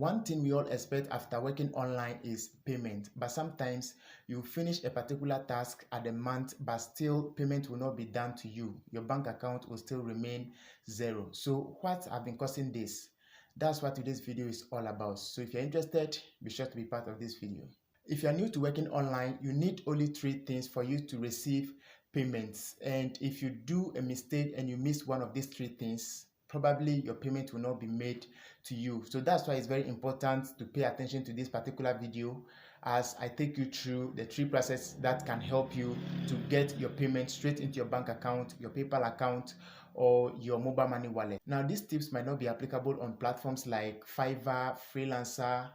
One thing we all expect after working online is payment, but sometimes you finish a particular task at the month, but still payment will not be done to you. Your bank account will still remain zero. So what have been causing this? That's what today's video is all about. So if you're interested, be sure to be part of this video. If you're new to working online, you need only 3 things for you to receive payments. And if you do a mistake and you miss one of these 3 things, probably your payment will not be made to you. So that's why it's very important to pay attention to this particular video as I take you through the 3 processes that can help you to get your payment straight into your bank account, your PayPal account, or your mobile money wallet. Now, these tips might not be applicable on platforms like Fiverr, Freelancer,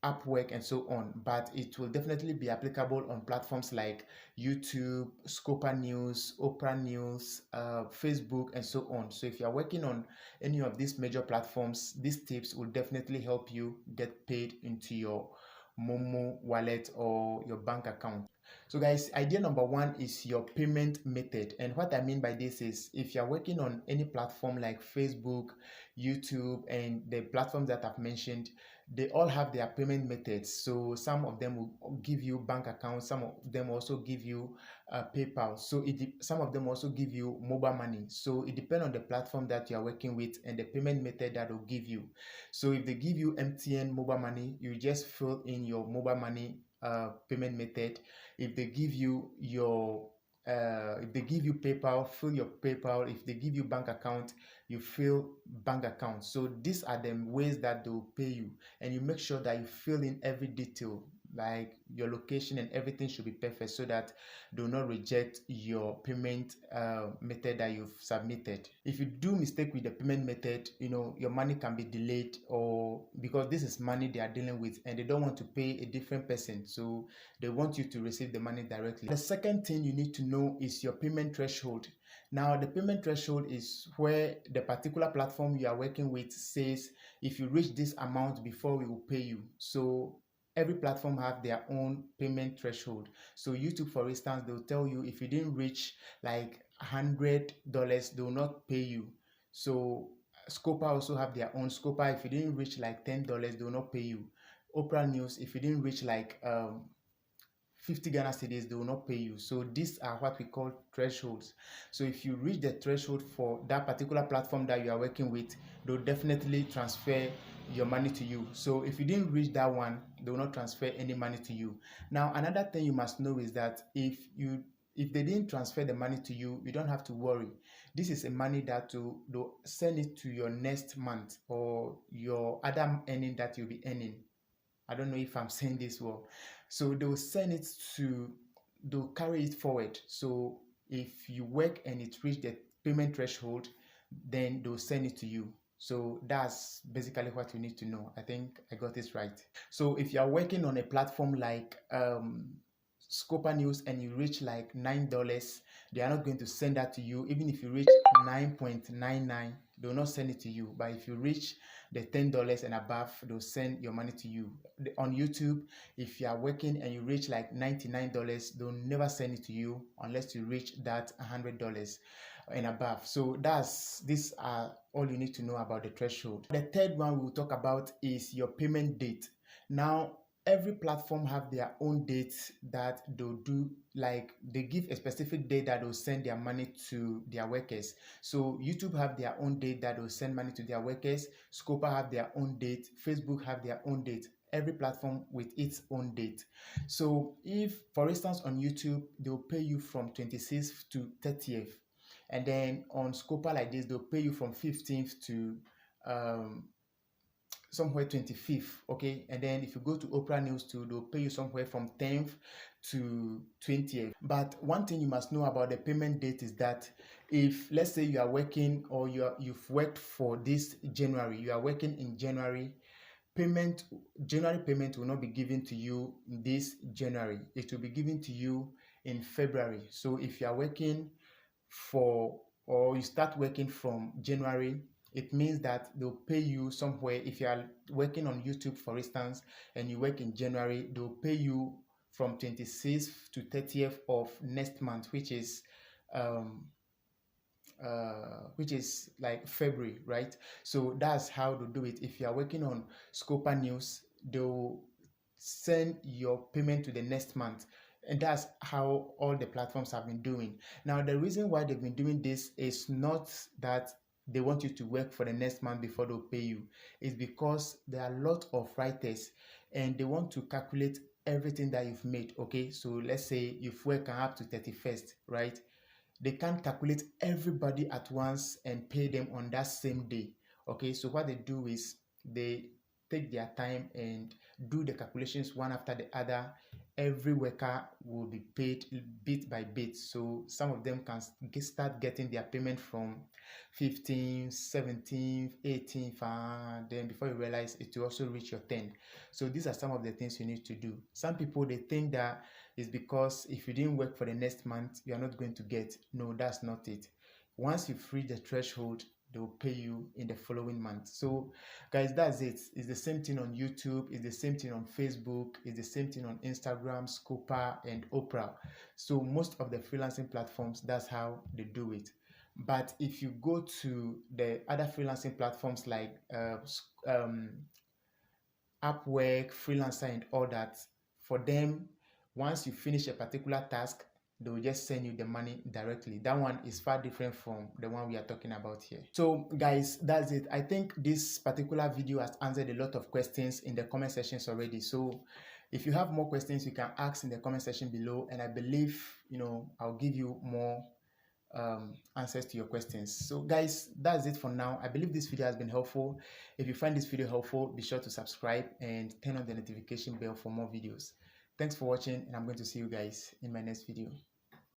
Upwork, and so on, but it will definitely be applicable on platforms like YouTube, Scopa News, Oprah News, Facebook, and so on. So if you're working on any of these major platforms, these tips will definitely help you get paid into your Momo wallet or your bank account. So guys, idea number 1 is your payment method. And what I mean by this is if you're working on any platform like Facebook, YouTube, and the platforms that I've mentioned, they all have their payment methods. So some of them will give you bank accounts, some of them also give you PayPal. So some of them also give you mobile money. So it depends on the platform that you are working with and the payment method that will give you. So if they give you MTN mobile money, you just fill in your mobile money payment method. If they give you PayPal, fill your PayPal. If they give you bank account, you fill bank account. So these are the ways that they will pay you, and you make sure that you fill in every detail, like your location and everything should be perfect so that they will not reject your payment method that you've submitted. If you do mistake with the payment method, your money can be delayed, or because this is money they are dealing with and they don't want to pay a different person, so they want you to receive the money directly. The second thing you need to know is your payment threshold. Now, the payment threshold is where the particular platform you are working with says if you reach this amount before we will pay you. So every platform have their own payment threshold. So YouTube, for instance, they'll tell you if you didn't reach like $100, they will not pay you. So Scopa also have their own. Scopa, if you didn't reach like $10, they will not pay you. Oprah News, if you didn't reach like 50 Ghana cedis, they will not pay you. So these are what we call thresholds. So if you reach the threshold for that particular platform that you are working with, they'll definitely transfer your money to you. So if you didn't reach that one, they will not transfer any money to you. Now, another thing you must know is that if they didn't transfer the money to you, you don't have to worry. This is a money that they'll send it to your next month or your other earning that you'll be earning. I don't know if I'm saying this well. So they'll send it they'll carry it forward. So if you work and it reached the payment threshold, then they'll send it to you. So that's basically what you need to know. I think I got this right. So if you're working on a platform like Scopa News and you reach like $9, they are not going to send that to you. Even if you reach 9.99, they will not send it to you. But if you reach the $10 and above, they'll send your money to you. On YouTube, if you are working and you reach like $99, they'll never send it to you unless you reach that $100 and above. So these are all you need to know about the threshold. The third one we'll talk about is your payment date. Now, every platform have their own dates that they'll do, like they give a specific date that they'll send their money to their workers. So YouTube have their own date that they'll send money to their workers. Scopa have their own date. Facebook have their own date. Every platform with its own date. So if, for instance, on YouTube, they'll pay you from 26th to 30th. And then on Scopa like this, they'll pay you from 15th to somewhere 25th, okay? And then if you go to Oprah News too, they'll pay you somewhere from 10th to 20th. But one thing you must know about the payment date is that if, let's say you are working or you've worked for this January, you are working in January, January payment will not be given to you this January. It will be given to you in February. So if you are working or you start working from January, it means that they'll pay you somewhere. If you are working on YouTube, for instance, and you work in January, they'll pay you from 26th to 30th of next month, which is which is like February, right? So that's how to do it. If you are working on Scopa News, they'll send your payment to the next month. And that's how all the platforms have been doing. Now, the reason why they've been doing this is not that they want you to work for the next month before they'll pay you. It's because there are a lot of writers and they want to calculate everything that you've made. Okay, so let's say you've worked up to 31st, right? They can't calculate everybody at once and pay them on that same day. Okay, so what they do is they take their time and do the calculations one after the other. Every worker will be paid bit by bit, so some of them can start getting their payment from 15th, 17th, 18th, and then before you realize it will also reach your 10th. So these are some of the things you need to do. Some people, they think that is because if you didn't work for the next month, you are not going to get. No, that's not it. Once you've reached the threshold, they will pay you in the following month. So guys, that's it. It's the same thing on YouTube, it's the same thing on Facebook, it's the same thing on Instagram, Scopa, and Oprah. So most of the freelancing platforms, that's how they do it. But if you go to the other freelancing platforms like Upwork, Freelancer, and all that, for them, once you finish a particular task, they will just send you the money directly. That one is far different from the one we are talking about here. So guys, that's it. I think this particular video has answered a lot of questions in the comment sections already. So if you have more questions, you can ask in the comment section below, and I believe, I'll give you more answers to your questions. So guys, that's it for now. I believe this video has been helpful. If you find this video helpful, be sure to subscribe and turn on the notification bell for more videos. Thanks for watching, and I'm going to see you guys in my next video.